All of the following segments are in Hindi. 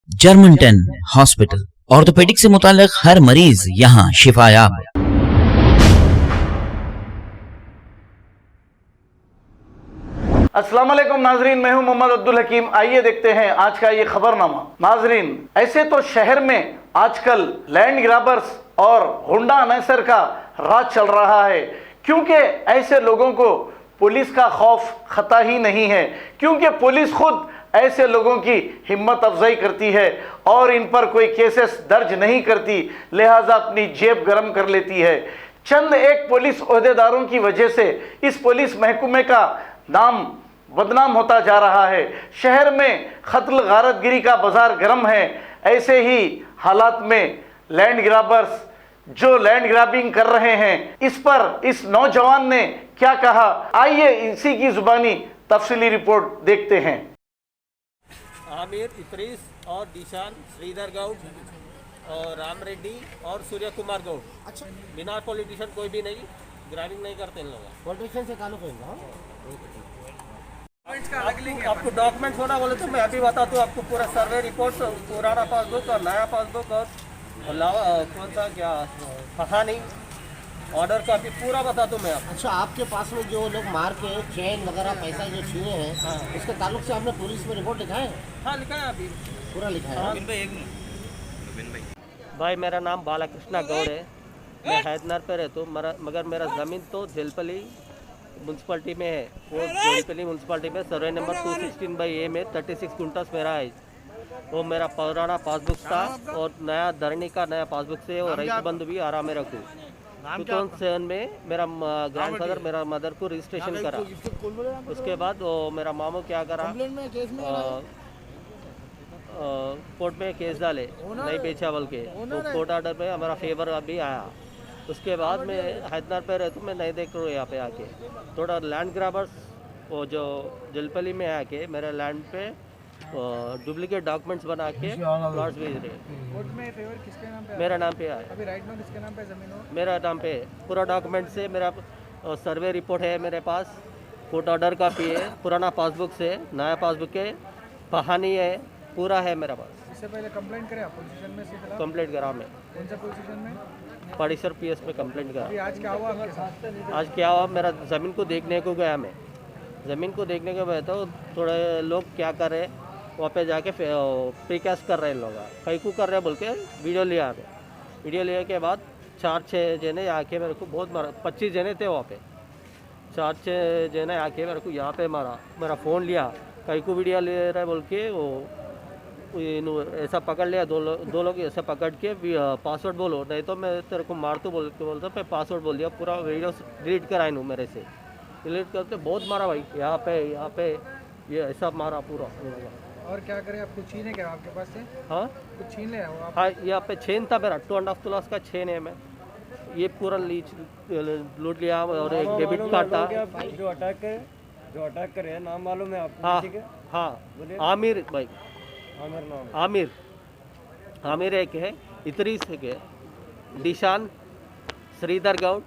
जर्मन 10 हॉस्पिटल, ऑर्थोपेडिक से मुताल्लिक हर मरीज यहाँ शिफायाब। अस्सलाम वालेकुम नाजरीन, मैं हूं मोहम्मद अब्दुल हकीम। आइए देखते हैं आज का ये खबरनामा। नाजरीन, ऐसे तो शहर में आजकल लैंड ग्रैबर्स और हुंडा अनैसर का राज चल रहा है, क्योंकि ऐसे लोगों को पुलिस का खौफ खता ही नहीं है, क्योंकि पुलिस खुद ऐसे लोगों की हिम्मत अफजाई करती है और इन पर कोई केसेस दर्ज नहीं करती, लिहाजा अपनी जेब गर्म कर लेती है। चंद एक पुलिस ओहदेदारों की वजह से इस पुलिस महकमे का नाम बदनाम होता जा रहा है। शहर में कत्ल गारतगिरी का बाजार गर्म है। ऐसे ही हालात में लैंड ग्रैबर्स जो लैंड ग्रैबिंग कर रहे हैं, इस पर इस नौजवान ने क्या कहा, आइए इसी की जुबानी तफसीली रिपोर्ट देखते हैं। आमिर, इतरीस और दिशान, श्रीधर गौड और राम रेड्डी और सूर्य कुमार गौड। अच्छा, बिना पॉलिटिशियन कोई भी नहीं, ग्राबिंग नहीं करते इन लोग। पॉलिटिशियन से ताल्लुक है इनका। आपको डॉक्यूमेंट्स होना बोले तो मैं अभी बताता हूँ आपको। पूरा सर्वे रिपोर्ट, पुराना पासबुक और नया पासबुक और कौन सा क्या कहानी ऑर्डर का भी पूरा बता दूँ मैं आपको। अच्छा, आपके पास में जो लोग मार के चैन वगैरह पैसा जो छीने हैं, हाँ। इसके ताल्लुक से आपने पुलिस में रिपोर्ट लिखा है? हाँ, लिखा है अभी पूरा लिखा है। भाई मेरा नाम बालाकृष्णा गौड़ है, मैं हैदनगर पे रहता हूँ, मगर मेरा ज़मीन तो जेलपली म्यूनसिपाल्टी में है। वो जेलपली म्यूनसिपाल्टी में सर्वे नंबर 216/A में 36 कुंटल्स मेरा है। वो मेरा पुराना पासबुक था और नया धरनी का नया पासबुक से और रईस बंधु भी आराम में रखूँ। 2007 में मेरा ग्रैंडफादर मेरा मदर को रजिस्ट्रेशन करा। उसके बाद वो मेरा मामू क्या करा, कोर्ट में केस डाले नहीं बेचा बोल के, तो कोर्ट ऑर्डर पे हमारा फेवर अभी आया। उसके बाद मैं हैदनगर पे रहता हूँ, मैं नहीं देख रहा हूँ यहाँ पे आके थोड़ा लैंड ग्रैबर्स वो जो जलपली में आके मेरे लैंड पे डुप्लीकेट डॉक्यूमेंट्स बना के प्लॉट्स भेज रहे हैं। कोर्ट में फेवर किसके नाम पे मेरा नाम पे है, अभी राइट नाउ किसके नाम पे जमीन हो? मेरा नाम पे पूरा डॉक्यूमेंट से मेरा सर्वे रिपोर्ट है मेरे पास, कोर्ट ऑर्डर कॉपी है, पुराना पासबुक से नया पासबुक है, कहानी है, पूरा है मेरा पास। इससे पहले कंप्लेंट करें आप पुलिस स्टेशन में इसके खिलाफ? कंप्लेंट करा मैं कौन सा पुलिस स्टेशन में? पड़ीसर PS में कंप्लेंट करा। अभी आज क्या हुआ आपके साथ? आज क्या हुआ, मेरा ज़मीन को देखने को गया, मैं ज़मीन को देखने को गया तो थोड़े लोग क्या कर रहे, वहाँ पे जाके प्रीकास्ट कर रहे हैं लोग, कई को कर रहे बोल के वीडियो लिया। वीडियो लिया के बाद 4-6 जने आके मेरे को बहुत मारा, 25 जने थे वहाँ पे, 4-6 जने आके मेरे को यहाँ पे मारा, मेरा फ़ोन लिया, कई को वीडियो ले रहा है बोल के वो ऐसा पकड़ लिया। दो लोग ऐसा पकड़ के पासवर्ड बोलो नहीं तो मैं तेरे को मार तो बोल के बोलता, मैं पासवर्ड बोल दिया, पूरा वीडियो डिलीट कराए नू मेरे से। डिलीट करते बहुत मारा भाई, यहाँ पे ये ऐसा मारा पूरा। और क्या करें, आप कुछ छीने क्या आपके पास से? हाँ कुछ छीन ले आप? हाँ, यहाँ पे चेन था मेरा 2.5 तोला का चेन है, मैं ये पूरा लूट लिया और एक डेबिट कार्ड था। जो अटैक करे नाम मालूम है आपको? हाँ ठीक है, हाँ, आमिर भाई, आमिर नाम। आमिर एक है, इतरीस एक है, दिशान, श्रीधर गौड,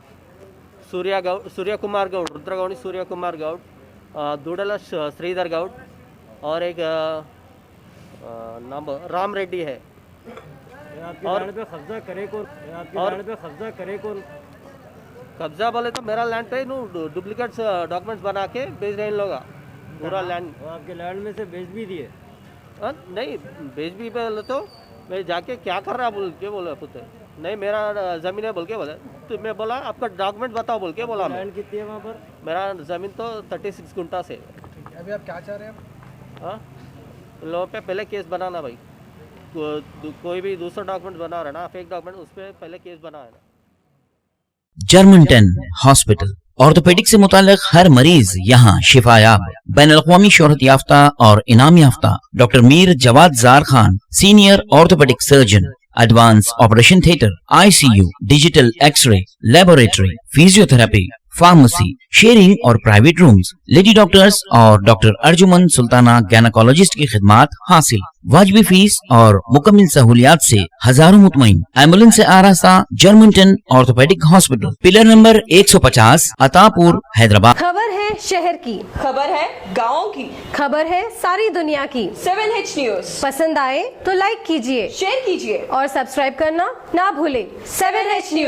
सूर्य कुमार गौड, रुद्रगौड़ी सूर्य कुमार गौड, दूडला श्रीधर गौड और एक नाम राम रेड्डी है। आपके और- लैंड पे कब्जा करे कौन? आपके और- लैंड पे कब्जा करे कौन? कब्जा बोले तो मेरा लैंड पे डुप्लीकेट डॉक्यूमेंट्स बना के बेच रहे हैं लोग पूरा लैंड। और आपके लैंड में से बेच भी दिए? नहीं बेच भी बोले तो मैं जाके क्या कर रहा बोल के बोला पुत्र, नहीं मेरा ज़मीन है बोल के बोला, तो मैं बोला आपका डॉक्यूमेंट बताओ बोल के बोला। मैं लैंड कितनी है वहाँ पर? मेरा ज़मीन तो 36 कुंटा से। अभी आप क्या चाह रहे हैं? हाँ, लोगों पे पहले केस बनाना भाई, कोई भी दूसरा डॉक्यूमेंट बना रहा ना फेक डॉक्यूमेंट, उस पर पहले केस बना है ना। जर्मन 10 हॉस्पिटल, ऑर्थोपेडिक से मुताल्लिक हर मरीज यहाँ शिफायाब। बैनुल अक़वामी शोहरत याफ्ता और इनाम याफ्ता doctor Mir Jawad Zar Khan, senior orthopaedic surgeon, advance operation theatre, ICU, digital X-ray, laboratory, physiotherapy, pharmacy, sharing और प्राइवेट रूम्स, लेडी डॉक्टर्स और डॉक्टर अर्जुमन सुल्ताना गैनाकोलॉजिस्ट की खिदमात हासिल। वाजबी फीस और मुकम्मल सहूलियात से हजारों मुतमईन। एम्बुलेंस से आरास्ता जर्मनटन orthopaedic hospital, pillar number 150, Attapur, Hyderabad. खबर है शहर की, खबर है गाँव की, खबर है सारी दुनिया की। 7H न्यूज पसंद आए तो लाइक कीजिए, शेयर कीजिए और सब्सक्राइब करना ना भूले। 7H news.